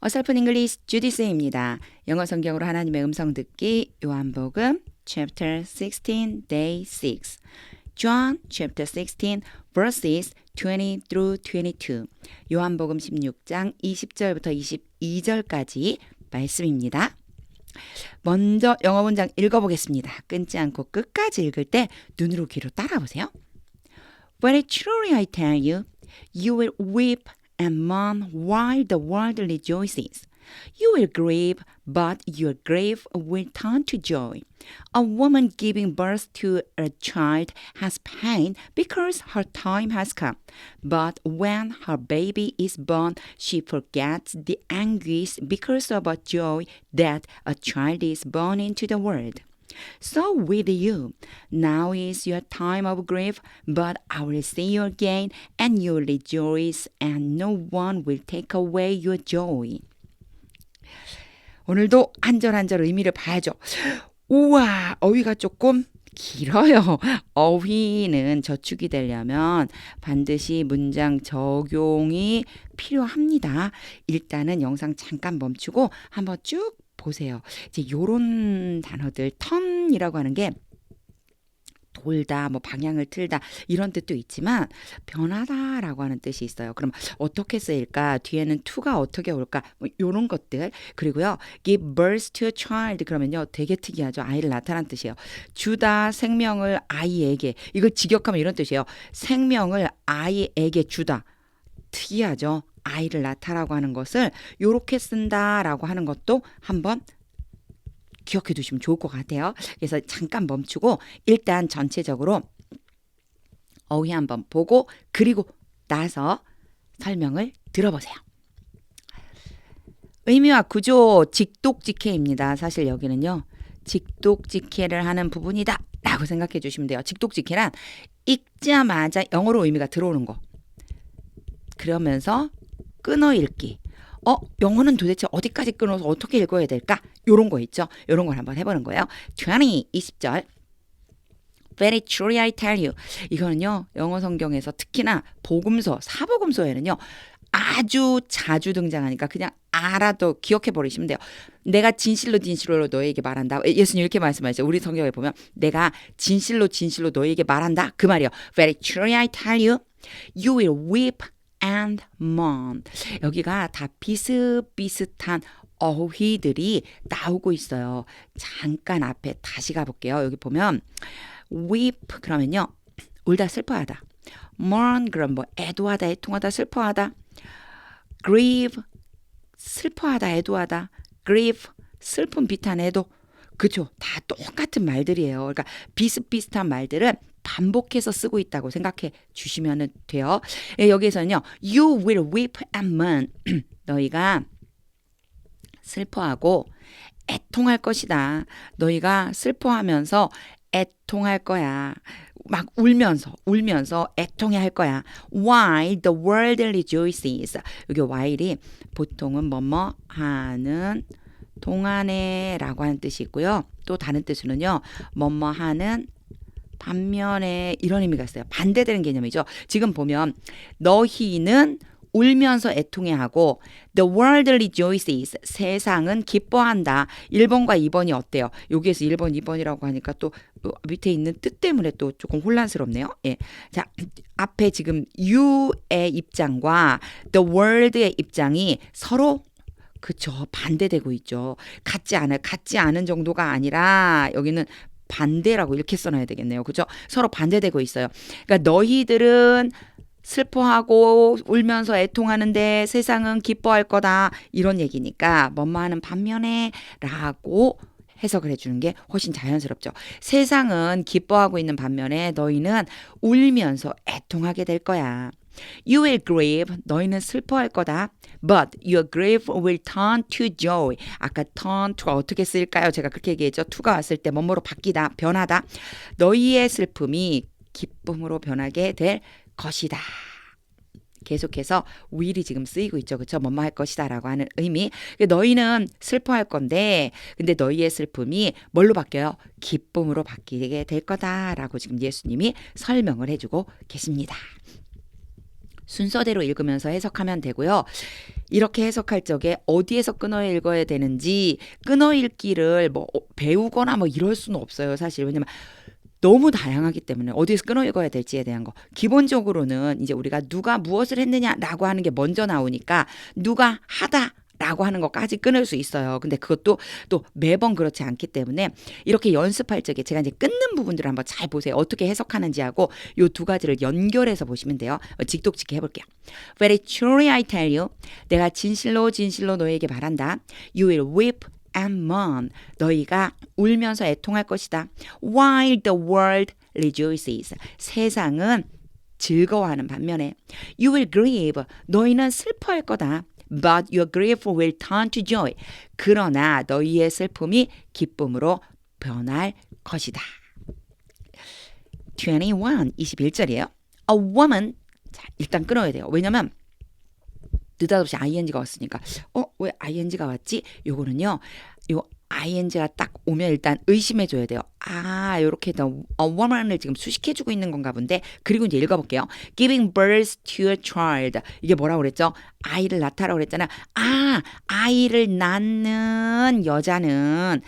어설픈 잉글리시 주디스입니다. 영어 성경으로 하나님의 음성 듣기 요한복음 chapter 16 day 6 John chapter 16 verses 20 through 22 요한복음 16장 20절부터 22절까지 말씀입니다. 먼저 영어 문장 읽어보겠습니다. 끊지 않고 끝까지 읽을 때 눈으로 귀로 따라보세요. Very truly I tell you, you will weep and mourn while the world rejoices. You will grieve, but your grief will turn to joy. A woman giving birth to a child has pain because her time has come. But when her baby is born, she forgets the anguish because of a joy that a child is born into the world. So with you, now is your time of grief, but I will see you again, and you will rejoice, and no one will take away your joy. 오늘도 한 절 한 절 의미를 봐야죠. 우와, 어휘가 조금 길어요. 어휘는 저축이 되려면 반드시 문장 적용이 필요합니다. 일단은 영상 잠깐 멈추고 한번 쭉 보세요. 이제 요런 단어들 턴이라고 하는 게 돌다, 뭐 방향을 틀다 이런 뜻도 있지만 변하다라고 하는 뜻이 있어요. 그럼 어떻게 쓰일까? 뒤에는 to가 어떻게 올까? 뭐 요런 것들. 그리고요. give birth to a child 그러면요. 되게 특이하죠. 아이를 낳다라는 뜻이에요. 주다 생명을 아이에게. 이걸 직역하면 이런 뜻이에요. 생명을 아이에게 주다. 특이하죠. 아이를 낳다라고 하는 것을 요렇게 쓴다라고 하는 것도 한번 기억해 두시면 좋을 것 같아요. 그래서 잠깐 멈추고 일단 전체적으로 어휘 한번 보고 그리고 나서 설명을 들어보세요. 의미와 구조 직독직해입니다. 사실 여기는요. 직독직해를 하는 부분이다 라고 생각해 주시면 돼요. 직독직해란 읽자마자 영어로 의미가 들어오는 거. 그러면서 끊어 읽기. 영어는 도대체 어디까지 끊어서 어떻게 읽어야 될까? 요런 거 있죠. 요런 걸 한번 해보는 거예요. 20절. Very truly I tell you. 이거는요. 영어 성경에서 특히나 복음서, 사복음서에는요. 아주 자주 등장하니까 그냥 알아도 기억해 버리시면 돼요. 내가 진실로 진실로 너에게 말한다. 예수님 이렇게 말씀하시죠. 우리 성경에 보면 내가 진실로 진실로 너에게 말한다. 그 말이요. Very truly I tell you, you will weep and mourn. 여기가 다 비슷비슷한 어휘들이 나오고 있어요. 잠깐 앞에 다시 가볼게요. 여기 보면 weep 그러면요. 울다 슬퍼하다. mourn 그럼 뭐 애도하다 애통하다 슬퍼하다. grieve 슬퍼하다 애도하다. grief 슬픔 비탄 애도. 그쵸. 다 똑같은 말들이에요. 그러니까 비슷비슷한 말들은 반복해서 쓰고 있다고 생각해 주시면 돼요. 여기에서는요. You will weep and mourn. 너희가 슬퍼하고 애통할 것이다. 너희가 슬퍼하면서 애통할 거야. 막 울면서 애통해 할 거야. While the world rejoices. 여기 while이 보통은 뭐뭐 하는 동안에 라고 하는 뜻이 있고요. 또 다른 뜻으로는요. 뭐뭐 하는 반면에 이런 의미가 있어요. 반대되는 개념이죠. 지금 보면 너희는 울면서 애통해하고 the world rejoices 세상은 기뻐한다. 1번과 2번이 어때요? 여기에서 1번, 2번이라고 하니까 또 밑에 있는 뜻 때문에 또 조금 혼란스럽네요. 예. 자, 앞에 지금 you의 입장과 the world의 입장이 서로 그쵸 반대되고 있죠. 같지 않은 정도가 아니라 여기는 반대라고 이렇게 써놔야 되겠네요. 그죠? 서로 반대되고 있어요. 그러니까 너희들은 슬퍼하고 울면서 애통하는데 세상은 기뻐할 거다. 이런 얘기니까 뭐뭐하는 반면에 라고 해석을 해주는 게 훨씬 자연스럽죠. 세상은 기뻐하고 있는 반면에 너희는 울면서 애통하게 될 거야. You will grieve. 너희는 슬퍼할 거다. But your grief will turn to joy. 아까 turn to가 어떻게 쓸까요? 제가 그렇게 얘기했죠. to가 왔을 때 뭐뭐로 바뀌다, 변하다. 너희의 슬픔이 기쁨으로 변하게 될 것이다. 계속해서 will이 지금 쓰이고 있죠. 그렇죠? 뭐뭐 할 것이다 라고 하는 의미. 너희는 슬퍼할 건데 근데 너희의 슬픔이 뭘로 바뀌어요? 기쁨으로 바뀌게 될 거다라고 지금 예수님이 설명을 해주고 계십니다. 순서대로 읽으면서 해석하면 되고요. 이렇게 해석할 적에 어디에서 끊어 읽어야 되는지 끊어 읽기를 뭐 배우거나 뭐 이럴 수는 없어요. 사실 왜냐면 너무 다양하기 때문에 어디에서 끊어 읽어야 될지에 대한 거. 기본적으로는 이제 우리가 누가 무엇을 했느냐라고 하는 게 먼저 나오니까 누가 하다 라고 하는 것까지 끊을 수 있어요. 근데 그것도 또 매번 그렇지 않기 때문에 이렇게 연습할 적에 제가 이제 끊는 부분들을 한번 잘 보세요. 어떻게 해석하는지 하고 요 두 가지를 연결해서 보시면 돼요. 직독직해 해볼게요. Very truly I tell you. 내가 진실로 진실로 너에게 말한다. You will weep and mourn. 너희가 울면서 애통할 것이다. While the world rejoices. 세상은 즐거워하는 반면에 You will grieve. 너희는 슬퍼할 거다. But your grief will turn to joy. 그러나 너희의 슬픔이 기쁨으로 변할 것이다. 21절이에요. A woman. 자, 일단 끊어야 돼요. 왜냐면 느닷없이 ing가 왔으니까 왜 ing가 왔지? 요거는요. 요 ing가 딱 오면 일단 의심해줘야 돼요. 요렇게 a woman을 지금 수식해주고 있는 건가 본데. 그리고 이제 읽어볼게요. Giving birth to a child. 이게 뭐라고 그랬죠? 아이를 낳다라고 그랬잖아. 아이를 낳는 여자는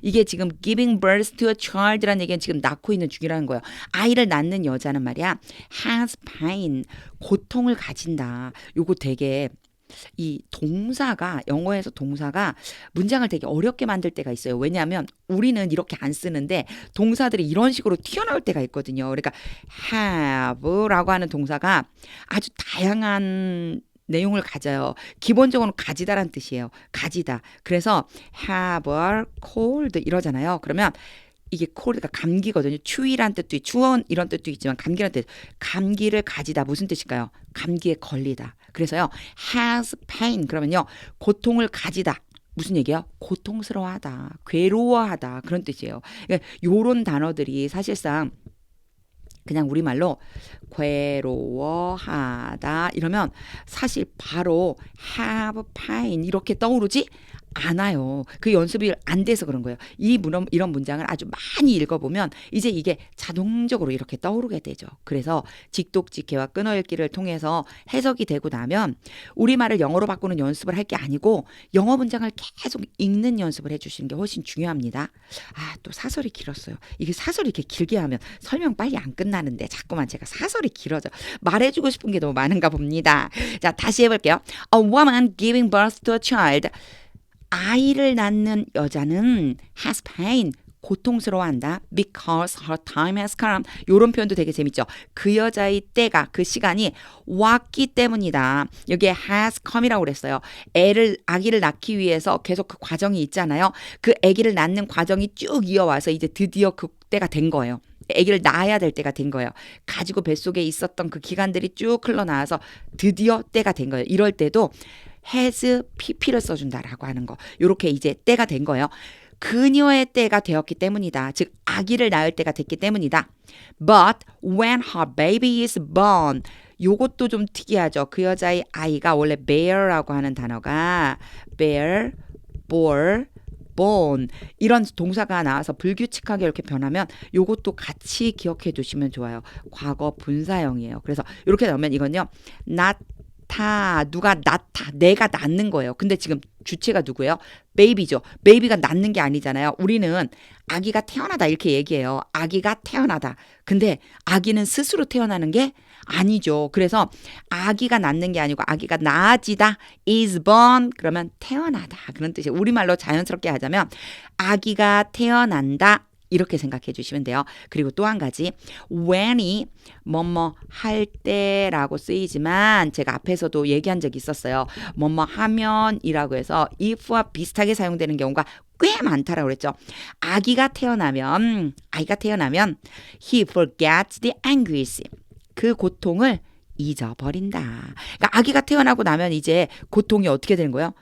이게 지금 giving birth to a child라는 얘기는 지금 낳고 있는 중이라는 거예요. 아이를 낳는 여자는 말이야. has pain. 고통을 가진다. 요거 되게 이 동사가 영어에서 동사가 문장을 되게 어렵게 만들 때가 있어요. 왜냐하면 우리는 이렇게 안 쓰는데 동사들이 이런 식으로 튀어나올 때가 있거든요. 그러니까 have라고 하는 동사가 아주 다양한 내용을 가져요. 기본적으로 가지다란 뜻이에요. 가지다. 그래서 have a cold 이러잖아요. 그러면 이게 cold가 감기거든요. 추위란 뜻도 추원 이런 뜻도 있지만 감기란 뜻. 감기를 가지다 무슨 뜻일까요? 감기에 걸리다. 그래서요. has pain 그러면요. 고통을 가지다. 무슨 얘기야? 고통스러워하다. 괴로워하다. 그런 뜻이에요. 그러니까 요런 단어들이 사실상 그냥 우리말로 괴로워하다 이러면 사실 바로 have pain 이렇게 떠오르지 않아요. 그 연습이 안 돼서 그런 거예요. 이런 문장을 아주 많이 읽어보면 이제 이게 자동적으로 이렇게 떠오르게 되죠. 그래서 직독직해와 끊어읽기를 통해서 해석이 되고 나면 우리말을 영어로 바꾸는 연습을 할 게 아니고 영어 문장을 계속 읽는 연습을 해주시는 게 훨씬 중요합니다. 또 사설이 길었어요. 이게 사설이 이렇게 길게 하면 설명 빨리 안 끝나는데 자꾸만 제가 사설이 길어져. 말해주고 싶은 게 너무 많은가 봅니다. 자, 다시 해볼게요. A woman giving birth to a child. 아이를 낳는 여자는 has pain, 고통스러워한다. Because her time has come. 이런 표현도 되게 재밌죠. 그 여자의 때가, 그 시간이 왔기 때문이다. 여기에 has come이라고 그랬어요. 아기를 낳기 위해서 계속 그 과정이 있잖아요. 그 아기를 낳는 과정이 쭉 이어와서 이제 드디어 그 때가 된 거예요. 아기를 낳아야 될 때가 된 거예요. 가지고 뱃속에 있었던 그 기간들이 쭉 흘러나와서 드디어 때가 된 거예요. 이럴 때도 has pp를 써준다라고 하는 거. 요렇게 이제 때가 된 거예요. 그녀의 때가 되었기 때문이다. 즉 아기를 낳을 때가 됐기 때문이다. But when her baby is born. 요것도 좀 특이하죠. 그 여자의 아이가 원래 bear라고 하는 단어가 bear, bore, born 이런 동사가 나와서 불규칙하게 이렇게 변하면 요것도 같이 기억해 두시면 좋아요. 과거 분사형이에요. 그래서 이렇게 나오면 이건요. 누가 낳다. 내가 낳는 거예요. 근데 지금 주체가 누구예요? 베이비죠. 베이비가 낳는 게 아니잖아요. 우리는 아기가 태어나다 이렇게 얘기해요. 아기가 태어나다. 근데 아기는 스스로 태어나는 게 아니죠. 그래서 아기가 낳는 게 아니고 아기가 낳아지다. is born. 그러면 태어나다. 그런 뜻이에요. 우리말로 자연스럽게 하자면 아기가 태어난다. 이렇게 생각해 주시면 돼요. 그리고 또 한 가지 when이 뭐뭐 할 때라고 쓰이지만 제가 앞에서도 얘기한 적이 있었어요. 뭐뭐 하면이라고 해서 if와 비슷하게 사용되는 경우가 꽤 많다라고 그랬죠. 아기가 태어나면 he forgets the anguish. 그 고통을 잊어버린다. 그러니까 아기가 태어나고 나면 이제 고통이 어떻게 되는 거예요?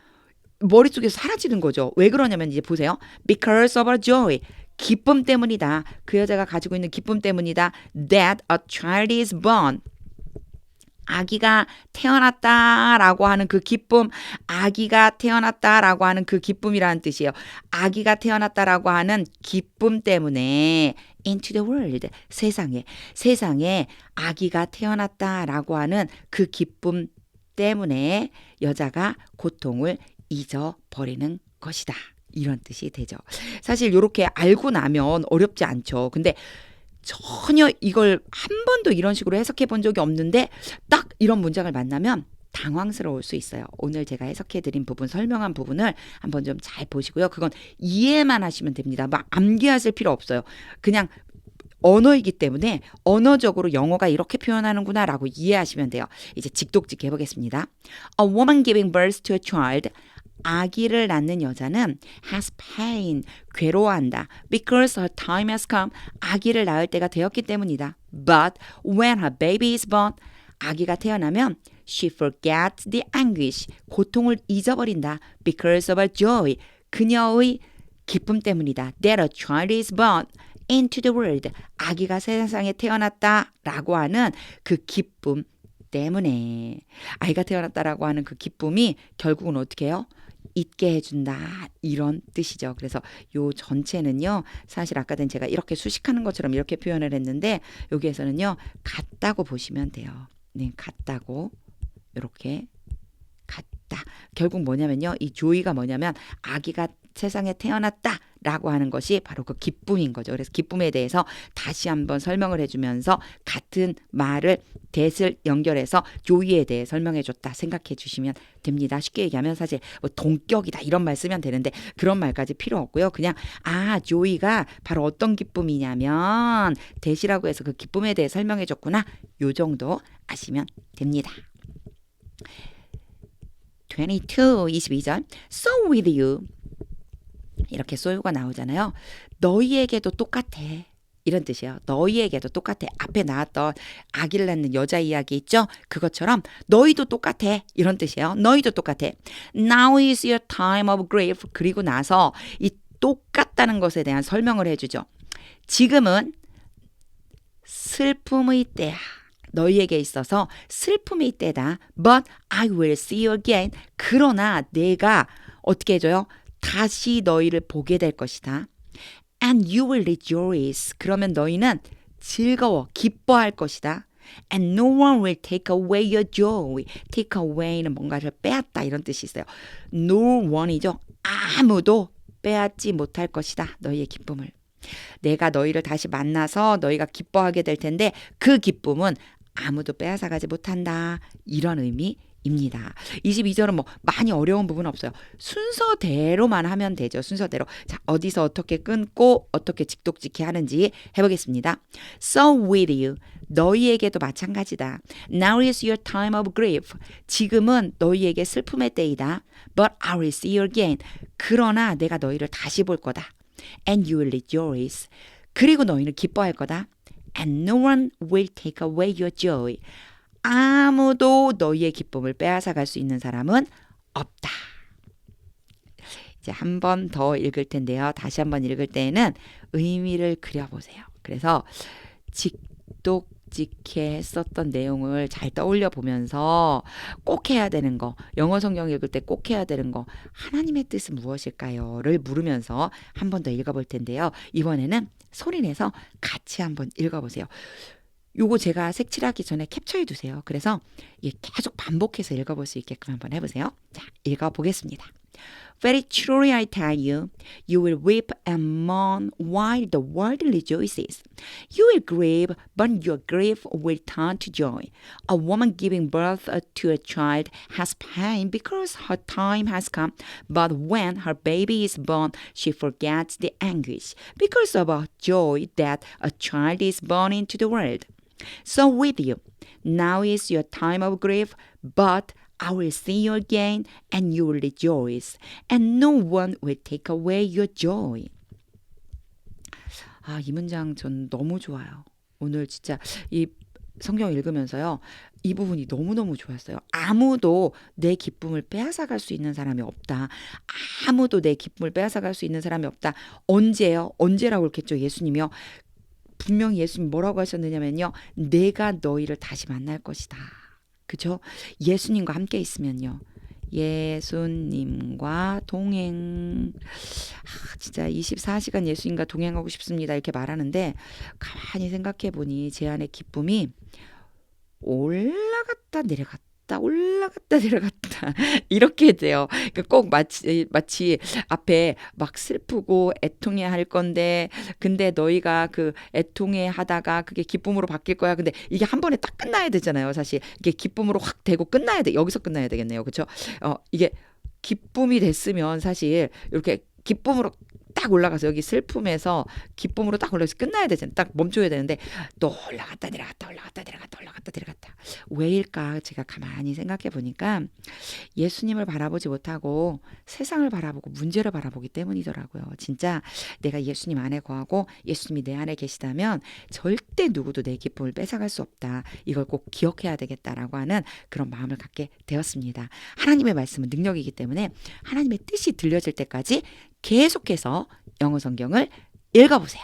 머릿속에서 사라지는 거죠. 왜 그러냐면 이제 보세요. Because of a joy. 기쁨 때문이다. 그 여자가 가지고 있는 기쁨 때문이다. That a child is born. 아기가 태어났다라고 하는 그 기쁨, 아기가 태어났다라고 하는 그 기쁨이라는 뜻이에요. 아기가 태어났다라고 하는 기쁨 때문에 into the world, 세상에 아기가 태어났다라고 하는 그 기쁨 때문에 여자가 고통을 잊어버리는 것이다. 이런 뜻이 되죠. 사실 이렇게 알고 나면 어렵지 않죠. 근데 전혀 이걸 한 번도 이런 식으로 해석해 본 적이 없는데 딱 이런 문장을 만나면 당황스러울 수 있어요. 오늘 제가 해석해 드린 부분, 설명한 부분을 한번 좀 잘 보시고요. 그건 이해만 하시면 됩니다. 막 암기하실 필요 없어요. 그냥 언어이기 때문에 언어적으로 영어가 이렇게 표현하는구나라고 이해하시면 돼요. 이제 직독직 해보겠습니다. A woman giving birth to a child. 아기를 낳는 여자는 has pain, 괴로워한다. Because her time has come. 아기를 낳을 때가 되었기 때문이다. But when her baby is born, 아기가 태어나면 she forgets the anguish, 고통을 잊어버린다. Because of her joy, 그녀의 기쁨 때문이다. That a child is born into the world, 아기가 세상에 태어났다라고 하는 그 기쁨 때문에 아이가 태어났다라고 하는 그 기쁨이 결국은 어떻게 해요? 잊게 해준다 이런 뜻이죠. 그래서 요 전체는요 사실 아까 전 제가 이렇게 수식하는 것처럼 이렇게 표현을 했는데 여기에서는요 같다고 보시면 돼요. 네, 같다고 이렇게 같다. 결국 뭐냐면요 이 조이가 뭐냐면 아기가 세상에 태어났다라고 하는 것이 바로 그 기쁨인 거죠. 그래서 기쁨에 대해서 다시 한번 설명을 해주면서 같은 말을 that을 연결해서 조이에 대해 설명해 줬다 생각해 주시면 됩니다. 쉽게 얘기하면 사실 뭐 동격이다 이런 말 쓰면 되는데 그런 말까지 필요 없고요. 그냥 조이가 바로 어떤 기쁨이냐면 that이라고 해서 그 기쁨에 대해 설명해 줬구나. 요 정도 아시면 됩니다. 22절 So with you 이렇게 so가 나오잖아요. 너희에게도 똑같아. 이런 뜻이에요. 너희에게도 똑같아. 앞에 나왔던 아기를 낳는 여자 이야기 있죠? 그것처럼 너희도 똑같아. 이런 뜻이에요. 너희도 똑같아. Now is your time of grief. 그리고 나서 이 똑같다는 것에 대한 설명을 해주죠. 지금은 슬픔의 때야. 너희에게 있어서 슬픔의 때다. But I will see you again. 그러나 내가 어떻게 해줘요? 다시 너희를 보게 될 것이다. And you will rejoice. 그러면 너희는 즐거워, 기뻐할 것이다. And no one will take away your joy. Take away는 뭔가를 빼앗다 이런 뜻이 있어요. No one이죠. 아무도 빼앗지 못할 것이다. 너희의 기쁨을. 내가 너희를 다시 만나서 너희가 기뻐하게 될 텐데 그 기쁨은 아무도 빼앗아가지 못한다. 이런 의미입니다. 22절은 뭐 많이 어려운 부분 없어요. 순서대로만 하면 되죠. 순서대로. 자, 어디서 어떻게 끊고 어떻게 직독직히 하는지 해보겠습니다. So with you. 너희에게도 마찬가지다. Now is your time of grief. 지금은 너희에게 슬픔의 때이다. But I will see you again. 그러나 내가 너희를 다시 볼 거다. And you will rejoice. 그리고 너희는 기뻐할 거다. And no one will take away your joy. 아무도 너희의 기쁨을 빼앗아갈 수 있는 사람은 없다. 이제 한 번 더 읽을 텐데요. 다시 한번 읽을 때에는 의미를 그려보세요. 그래서 직독직해 썼던 내용을 잘 떠올려 보면서 꼭 해야 되는 거, 영어 성경 읽을 때 꼭 해야 되는 거, 하나님의 뜻은 무엇일까요?를 물으면서 한 번 더 읽어볼 텐데요. 이번에는 소리내서 같이 한번 읽어보세요. 요거 제가 색칠하기 전에 캡처해 두세요. 그래서 계속 반복해서 읽어볼 수 있게끔 한번 해보세요. 자, 읽어보겠습니다. Very truly I tell you, you will weep and mourn while the world rejoices. You will grieve, but your grief will turn to joy. A woman giving birth to a child has pain because her time has come, but when her baby is born, she forgets the anguish because of her joy that a child is born into the world. So with you, now is your time of grief, but I will see you again, and you will rejoice, and no one will take away your joy. 이 문장 전 너무 좋아요. 오늘 진짜 이 성경 읽으면서요. 이 부분이 너무너무 좋았어요. 아무도 내 기쁨을 빼앗아갈 수 있는 사람이 없다. 아무도 내 기쁨을 빼앗아갈 수 있는 사람이 없다. 언제요? 언제라고 그랬겠죠? 예수님이요. 분명히 예수님 뭐라고 하셨느냐면요. 내가 너희를 다시 만날 것이다. 그죠? 예수님과 함께 있으면요. 예수님과 동행. 진짜 24시간 예수님과 동행하고 싶습니다. 이렇게 말하는데 가만히 생각해 보니 제 안의 기쁨이 올라갔다 내려갔다 올라갔다 내려갔다 이렇게 돼요. 그러니까 꼭 마치 앞에 막 슬프고 애통해 할 건데 근데 너희가 그 애통해 하다가 그게 기쁨으로 바뀔 거야. 근데 이게 한 번에 딱 끝나야 되잖아요. 사실 이게 기쁨으로 확 되고 끝나야 돼. 여기서 끝나야 되겠네요. 그렇죠? 이게 기쁨이 됐으면 사실 이렇게 기쁨으로 딱 올라가서 여기 슬픔에서 기쁨으로 딱 올라가서 끝나야 되잖아요. 딱 멈춰야 되는데 또 올라갔다 내려갔다 올라갔다 내려갔다 올라갔다 내려갔다. 왜일까? 제가 가만히 생각해 보니까 예수님을 바라보지 못하고 세상을 바라보고 문제를 바라보기 때문이더라고요. 진짜 내가 예수님 안에 거하고 예수님이 내 안에 계시다면 절대 누구도 내 기쁨을 뺏어갈 수 없다. 이걸 꼭 기억해야 되겠다라고 하는 그런 마음을 갖게 되었습니다. 하나님의 말씀은 능력이기 때문에 하나님의 뜻이 들려질 때까지 계속해서 영어 성경을 읽어보세요.